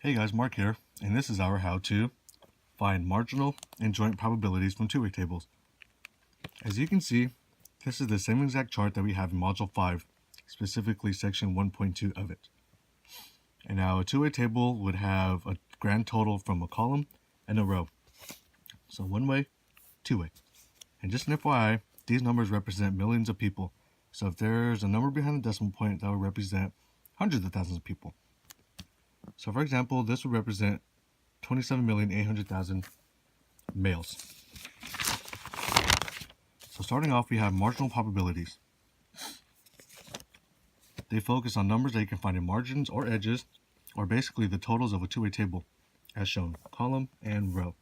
Hey guys, Mark here, and this is our how to find marginal and joint probabilities from two-way tables. As you can see, this is the same exact chart that we have in Module 5, specifically section 1.2 of it. And now a two-way table would have a grand total from a column and a row. So one way, two way. And just an FYI, these numbers represent millions of people. So if there's a number behind the decimal point, that would represent hundreds of thousands of people. So for example, this would represent 27,800,000 males. So starting off, we have marginal probabilities. They focus on numbers that you can find in margins or edges, or basically the totals of a two-way table, as shown, column and row.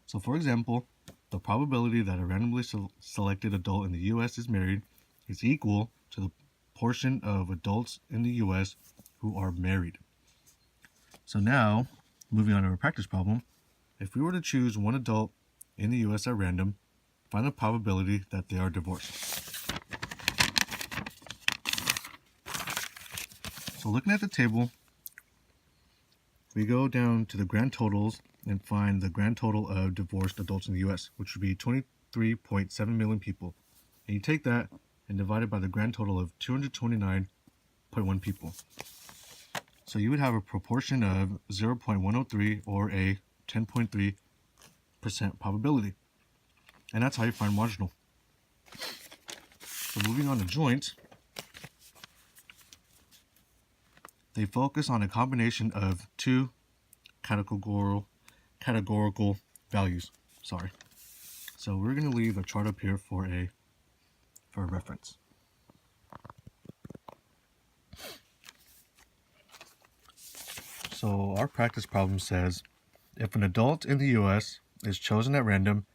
So for example, the probability that a randomly selected adult in the US is married is equal to the portion of adults in the US who are married. So now, moving on to a practice problem, if we were to choose one adult in the US at random, find the probability that they are divorced. So looking at the table, we go down to the grand totals and find the grand total of divorced adults in the US, which would be 23.7 million people. And you take that and divide it by the grand total of 229.1 people. So you would have a proportion of 0.103 or a 10.3% probability. And that's how you find marginal. So moving on to joint, they focus on a combination of two categorical values. So we're going to leave a chart up here for a reference. So our practice problem says, if an adult in the US is chosen at random,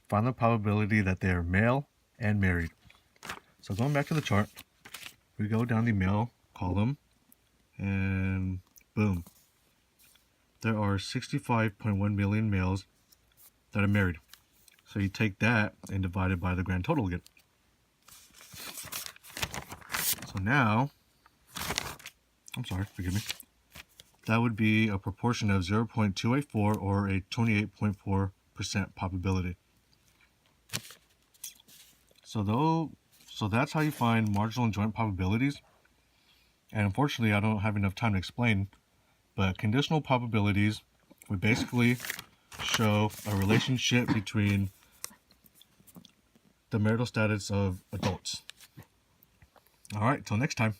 find the probability that they are male and married. So going back to the chart, we go down the male column, and boom. There are 65.1 million males that are married. So you take that and divide it by the grand total again. So now, forgive me. That would be a proportion of 0.284 or a 28.4% probability. So that's how you find marginal and joint probabilities. And unfortunately, I don't have enough time to explain, but conditional probabilities would basically show a relationship between the marital status of adults. All right, till next time.